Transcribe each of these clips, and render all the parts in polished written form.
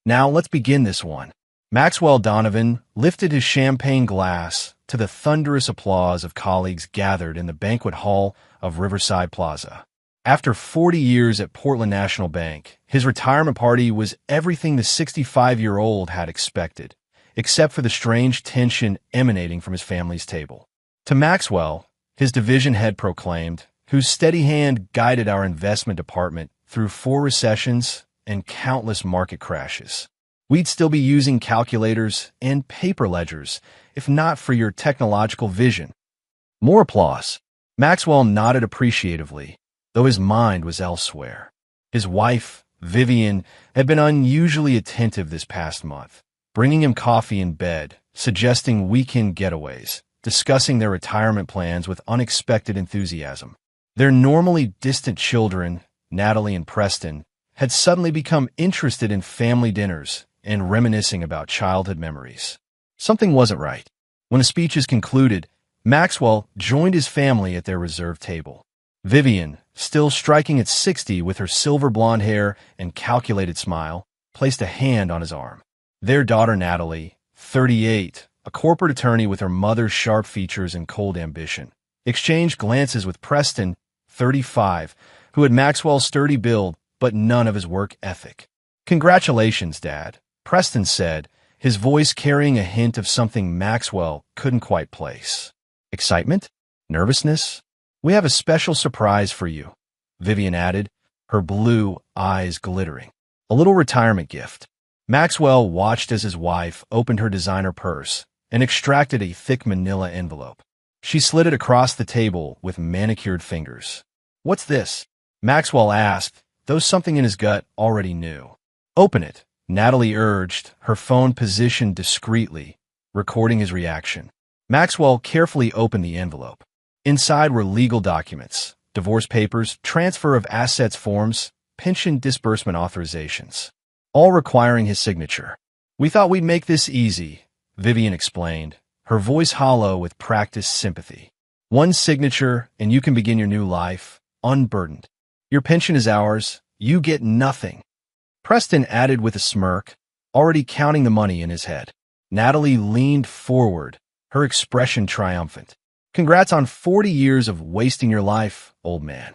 Now let's begin this one. Maxwell Donovan lifted his champagne glass to the thunderous applause of colleagues gathered in the banquet hall of Riverside Plaza. After 40 years at Portland National Bank, his retirement party was everything the 65-year-old had expected, except for the strange tension emanating from his family's table. To Maxwell, his division head proclaimed, whose steady hand guided our investment department through 4 recessions and countless market crashes, we'd still be using calculators and paper ledgers if not for your technological vision. More applause. Maxwell nodded appreciatively, though his mind was elsewhere. His wife, Vivian, had been unusually attentive this past month, bringing him coffee in bed, suggesting weekend getaways, discussing their retirement plans with unexpected enthusiasm. Their normally distant children, Natalie and Preston, had suddenly become interested in family dinners and reminiscing about childhood memories. Something wasn't right. When the speeches concluded, Maxwell joined his family at their reserved table. Vivian, still striking at 60 with her silver blonde hair and calculated smile, placed a hand on his arm. Their daughter Natalie, 38, a corporate attorney with her mother's sharp features and cold ambition, exchanged glances with Preston, 35, who had Maxwell's sturdy build but none of his work ethic. "Congratulations, Dad," Preston said, his voice carrying a hint of something Maxwell couldn't quite place. Excitement? Nervousness? "We have a special surprise for you," Vivian added, her blue eyes glittering. "A little retirement gift." Maxwell watched as his wife opened her designer purse and extracted a thick manila envelope. She slid it across the table with manicured fingers. "What's this?" Maxwell asked, though something in his gut already knew. "Open it," Natalie urged, her phone positioned discreetly, recording his reaction. Maxwell carefully opened the envelope. Inside were legal documents, divorce papers, transfer of assets forms, pension disbursement authorizations, all requiring his signature. "We thought we'd make this easy," Vivian explained, her voice hollow with practiced sympathy. "One signature and you can begin your new life, unburdened. Your pension is ours, you get nothing." Preston added with a smirk, already counting the money in his head. Natalie leaned forward, her expression triumphant. "Congrats on 40 years of wasting your life, old man."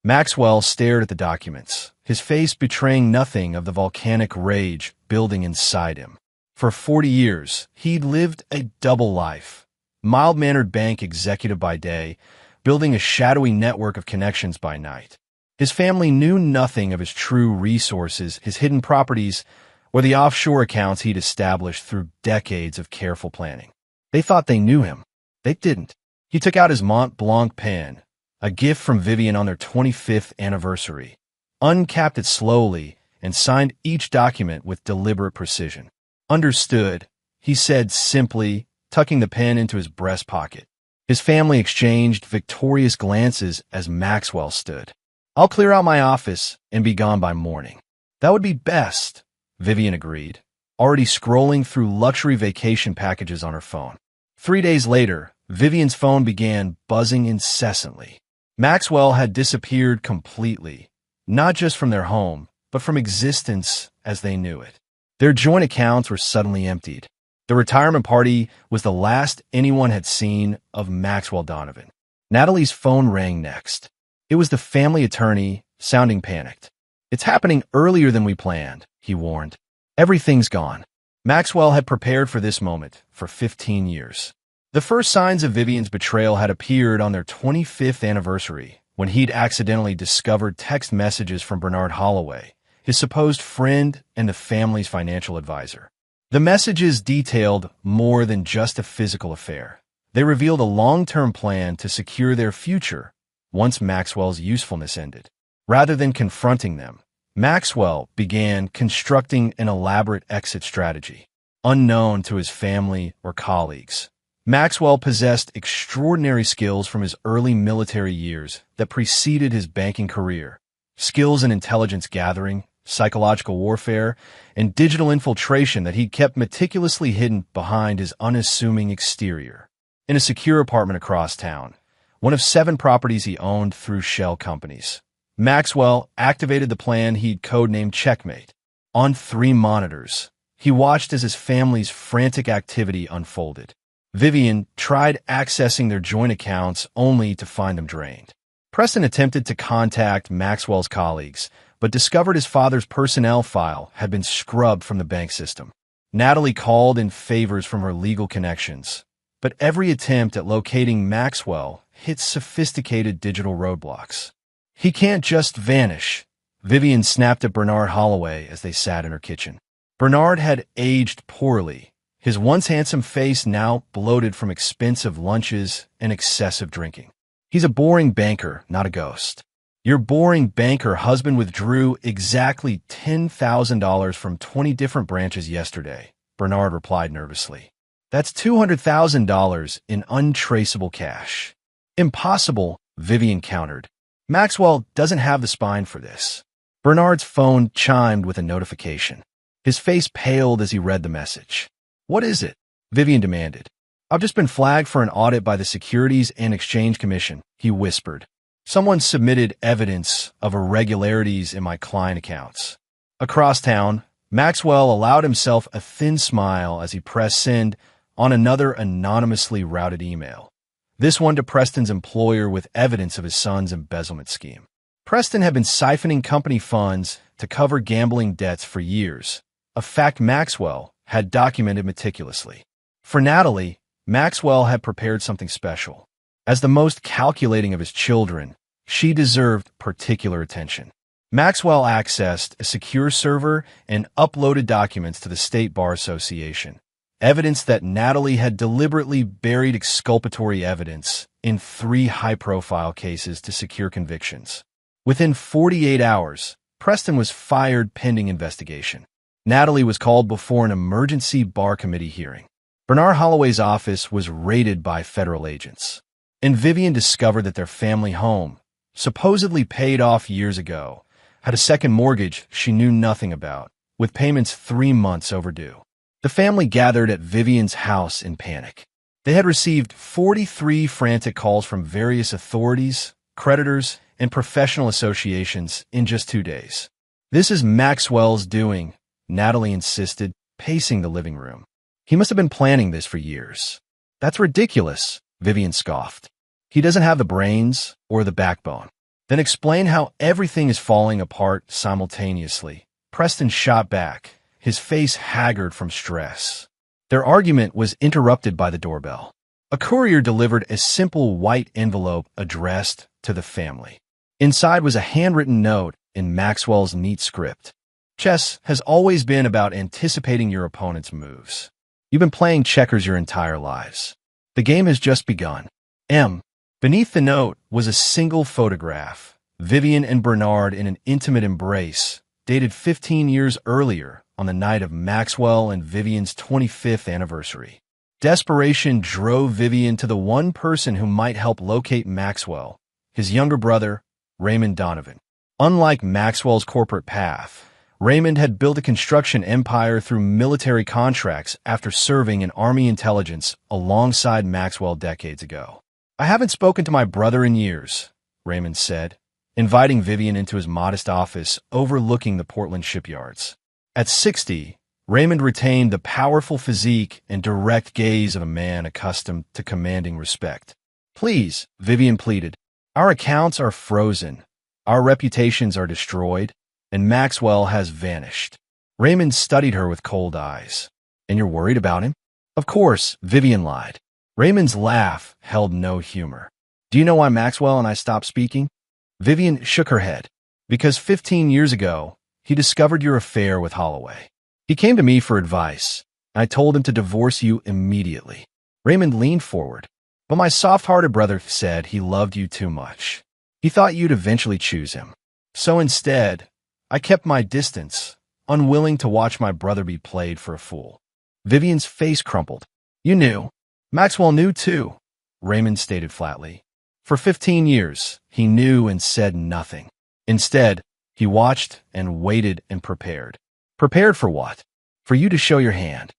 Maxwell stared at the documents, his face betraying nothing of the volcanic rage building inside him. For 40 years, he'd lived a double life. Mild-mannered bank executive by day, building a shadowy network of connections by night. His family knew nothing of his true resources, his hidden properties, or the offshore accounts he'd established through decades of careful planning. They thought they knew him. They didn't. He took out his Mont Blanc pen, a gift from Vivian on their 25th anniversary, uncapped it slowly, and signed each document with deliberate precision. "Understood," he said simply, tucking the pen into his breast pocket. His family exchanged victorious glances as Maxwell stood. "I'll clear out my office and be gone by morning." "That would be best," Vivian agreed, already scrolling through luxury vacation packages on her phone. 3 days later, Vivian's phone began buzzing incessantly. Maxwell had disappeared completely, not just from their home, but from existence as they knew it. Their joint accounts were suddenly emptied. The retirement party was the last anyone had seen of Maxwell Donovan. Natalie's phone rang next. It was the family attorney, sounding panicked. "It's happening earlier than we planned," he warned. "Everything's gone." Maxwell had prepared for this moment for 15 years. The first signs of Vivian's betrayal had appeared on their 25th anniversary, when he'd accidentally discovered text messages from Bernard Holloway, his supposed friend and the family's financial advisor. The messages detailed more than just a physical affair. They revealed a long-term plan to secure their future once Maxwell's usefulness ended. Rather than confronting them, Maxwell began constructing an elaborate exit strategy. Unknown to his family or colleagues, Maxwell possessed extraordinary skills from his early military years that preceded his banking career. Skills in intelligence gathering, psychological warfare, and digital infiltration that he'd kept meticulously hidden behind his unassuming exterior. In a secure apartment across town, one of 7 properties he owned through shell companies, Maxwell activated the plan he'd codenamed Checkmate. On 3 monitors, he watched as his family's frantic activity unfolded. Vivian tried accessing their joint accounts only to find them drained. Preston attempted to contact Maxwell's colleagues, but discovered his father's personnel file had been scrubbed from the bank system. Natalie called in favors from her legal connections, but every attempt at locating Maxwell hit sophisticated digital roadblocks. "He can't just vanish," Vivian snapped at Bernard Holloway as they sat in her kitchen. Bernard had aged poorly, his once handsome face now bloated from expensive lunches and excessive drinking. "He's a boring banker, not a ghost." "Your boring banker husband withdrew exactly $10,000 from 20 different branches yesterday," Bernard replied nervously. "That's $200,000 in untraceable cash." "Impossible," Vivian countered. "Maxwell doesn't have the spine for this." Bernard's phone chimed with a notification. His face paled as he read the message. "What is it?" Vivian demanded. "I've just been flagged for an audit by the Securities and Exchange Commission," he whispered. "Someone submitted evidence of irregularities in my client accounts." Across town, Maxwell allowed himself a thin smile as he pressed send on another anonymously routed email. This one to Preston's employer with evidence of his son's embezzlement scheme. Preston had been siphoning company funds to cover gambling debts for years, a fact Maxwell had documented meticulously. For Natalie, Maxwell had prepared something special. As the most calculating of his children, she deserved particular attention. Maxwell accessed a secure server and uploaded documents to the State Bar Association, evidence that Natalie had deliberately buried exculpatory evidence in 3 high-profile cases to secure convictions. Within 48 hours, Preston was fired pending investigation. Natalie was called before an emergency bar committee hearing. Bernard Holloway's office was raided by federal agents, and Vivian discovered that their family home, supposedly paid off years ago, had a second mortgage she knew nothing about, with payments 3 months overdue. The family gathered at Vivian's house in panic. They had received 43 frantic calls from various authorities, creditors, and professional associations in just 2 days. "This is Maxwell's doing," Natalie insisted, pacing the living room. "He must have been planning this for years." "That's ridiculous," Vivian scoffed. "He doesn't have the brains or the backbone." "Then explain how everything is falling apart simultaneously," Preston shot back, his face haggard from stress. Their argument was interrupted by the doorbell. A courier delivered a simple white envelope addressed to the family. Inside was a handwritten note in Maxwell's neat script. "Chess has always been about anticipating your opponent's moves. You've been playing checkers your entire lives. The game has just begun. M." Beneath the note was a single photograph, Vivian and Bernard in an intimate embrace, dated 15 years earlier on the night of Maxwell and Vivian's 25th anniversary. Desperation drove Vivian to the one person who might help locate Maxwell, his younger brother, Raymond Donovan. Unlike Maxwell's corporate path, Raymond had built a construction empire through military contracts after serving in Army intelligence alongside Maxwell decades ago. "I haven't spoken to my brother in years," Raymond said, inviting Vivian into his modest office overlooking the Portland shipyards. At 60, Raymond retained the powerful physique and direct gaze of a man accustomed to commanding respect. "Please," Vivian pleaded, "our accounts are frozen, our reputations are destroyed, and Maxwell has vanished." Raymond studied her with cold eyes. "And you're worried about him?" "Of course," Vivian lied. Raymond's laugh held no humor. "Do you know why Maxwell and I stopped speaking?" Vivian shook her head. "Because 15 years ago, he discovered your affair with Holloway. He came to me for advice, and I told him to divorce you immediately." Raymond leaned forward. "But my soft-hearted brother said he loved you too much. He thought you'd eventually choose him. So instead, I kept my distance, unwilling to watch my brother be played for a fool." Vivian's face crumpled. "You knew. Maxwell knew too," Raymond stated flatly. "For 15 years, he knew and said nothing. Instead, he watched and waited and prepared." "Prepared for what?" "For you to show your hand."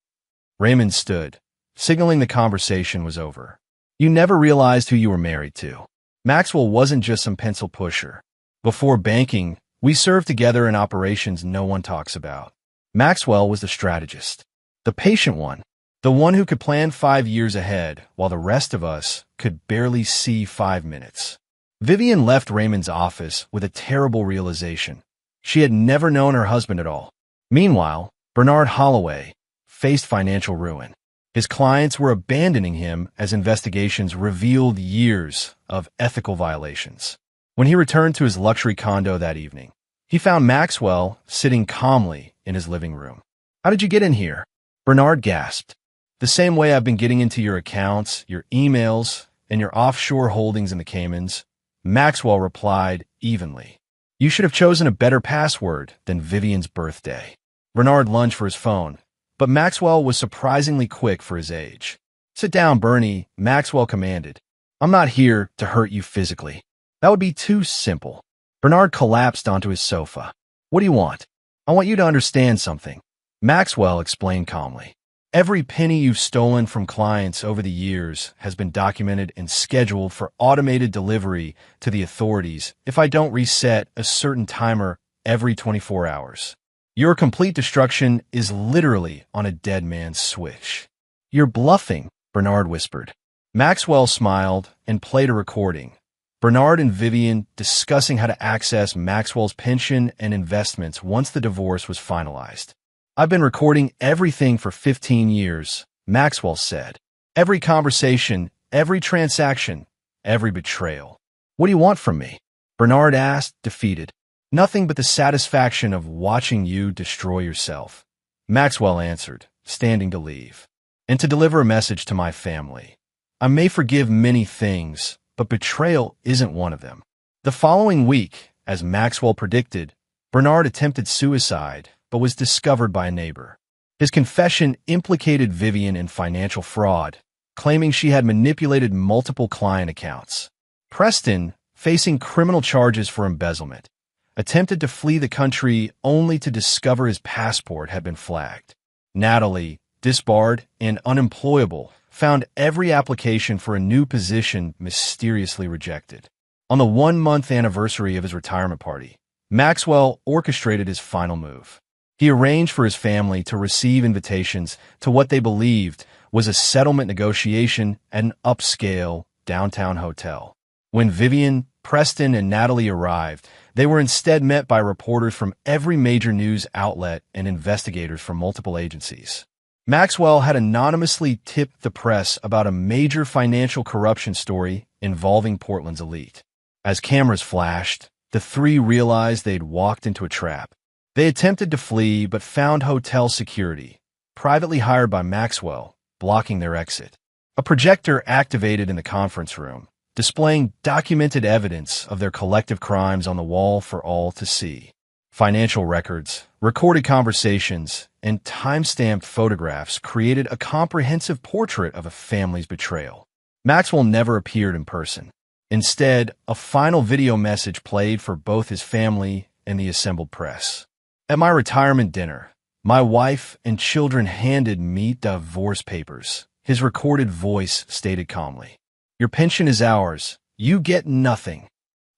Raymond stood, signaling the conversation was over. "You never realized who you were married to. Maxwell wasn't just some pencil pusher. Before banking, we served together in operations no one talks about. Maxwell was the strategist, the patient one, the one who could plan 5 years ahead while the rest of us could barely see 5 minutes. Vivian left Raymond's office with a terrible realization. She had never known her husband at all. Meanwhile, Bernard Holloway faced financial ruin. His clients were abandoning him as investigations revealed years of ethical violations. When he returned to his luxury condo that evening, he found Maxwell sitting calmly in his living room. "How did you get in here?" Bernard gasped. "The same way I've been getting into your accounts, your emails, and your offshore holdings in the Caymans," Maxwell replied evenly. "You should have chosen a better password than Vivian's birthday." Bernard lunged for his phone, but Maxwell was surprisingly quick for his age. "Sit down, Bernie," Maxwell commanded. "I'm not here to hurt you physically. That would be too simple." Bernard collapsed onto his sofa. "What do you want?" "I want you to understand something," Maxwell explained calmly. "Every penny you've stolen from clients over the years has been documented and scheduled for automated delivery to the authorities if I don't reset a certain timer every 24 hours. Your complete destruction is literally on a dead man's switch." "You're bluffing," Bernard whispered. Maxwell smiled and played a recording. Bernard and Vivian discussing how to access Maxwell's pension and investments once the divorce was finalized. "I've been recording everything for 15 years, Maxwell said. "Every conversation, every transaction, every betrayal." "What do you want from me?" Bernard asked, defeated. "Nothing but the satisfaction of watching you destroy yourself," Maxwell answered, standing to leave. "And to deliver a message to my family. I may forgive many things, but betrayal isn't one of them." The following week, as Maxwell predicted, Bernard attempted suicide, but was discovered by a neighbor. His confession implicated Vivian in financial fraud, claiming she had manipulated multiple client accounts. Preston, facing criminal charges for embezzlement, attempted to flee the country only to discover his passport had been flagged. Natalie, disbarred and unemployable, found every application for a new position mysteriously rejected. On the 1-month anniversary of his retirement party, Maxwell orchestrated his final move. He arranged for his family to receive invitations to what they believed was a settlement negotiation at an upscale downtown hotel. When Vivian, Preston, and Natalie arrived, they were instead met by reporters from every major news outlet and investigators from multiple agencies. Maxwell had anonymously tipped the press about a major financial corruption story involving Portland's elite. As cameras flashed, the three realized they'd walked into a trap. They attempted to flee but found hotel security, privately hired by Maxwell, blocking their exit. A projector activated in the conference room, displaying documented evidence of their collective crimes on the wall for all to see. Financial records, recorded conversations, and time-stamped photographs created a comprehensive portrait of a family's betrayal. Maxwell never appeared in person. Instead, a final video message played for both his family and the assembled press. "At my retirement dinner, my wife and children handed me divorce papers," his recorded voice stated calmly. "Your pension is ours. You get nothing."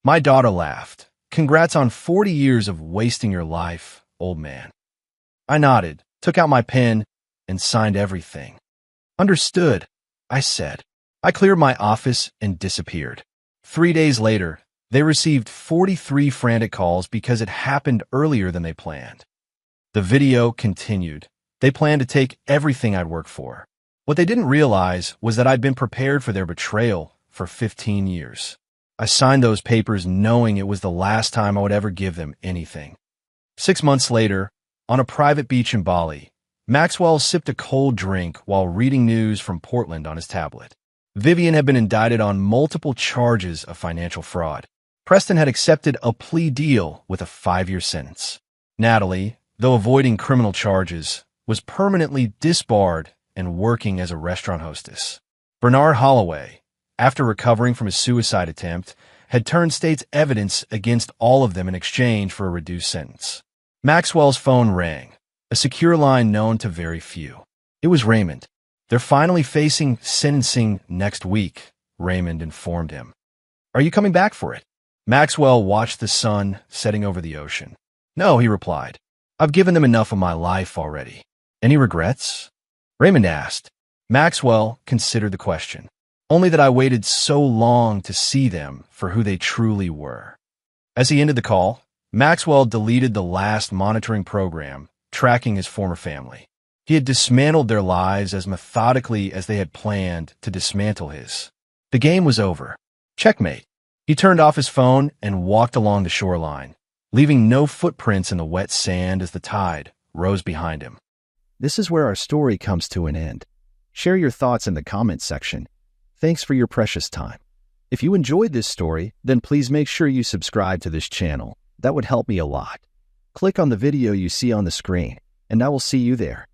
My daughter laughed. "Congrats on 40 years of wasting your life, old man." I nodded, took out my pen, and signed everything. "Understood," I said. I cleared my office and disappeared. 3 days later, they received 43 frantic calls because it happened earlier than they planned. The video continued. They planned to take everything I'd worked for. What they didn't realize was that I'd been prepared for their betrayal for 15 years. I signed those papers knowing it was the last time I would ever give them anything. 6 months later, on a private beach in Bali, Maxwell sipped a cold drink while reading news from Portland on his tablet. Vivian had been indicted on multiple charges of financial fraud. Preston had accepted a plea deal with a 5-year sentence. Natalie, though avoiding criminal charges, was permanently disbarred and working as a restaurant hostess. Bernard Holloway, after recovering from his suicide attempt, had turned state's evidence against all of them in exchange for a reduced sentence. Maxwell's phone rang, a secure line known to very few. It was Raymond. "They're finally facing sentencing next week," Raymond informed him. "Are you coming back for it?" Maxwell watched the sun setting over the ocean. "No," he replied. I've given them enough of my life already. Any regrets? Raymond asked. Maxwell considered the question. Only that I waited so long to see them for who they truly were. As he ended the call, Maxwell deleted the last monitoring program tracking his former family. He had dismantled their lives as methodically as they had planned to dismantle his. The game was over. Checkmate. He turned off his phone and walked along the shoreline, leaving no footprints in the wet sand as the tide rose behind him. This is where our story comes to an end. Share your thoughts in the comments section. Thanks for your precious time. If you enjoyed this story, then please make sure you subscribe to this channel. That would help me a lot. Click on the video you see on the screen, and I will see you there.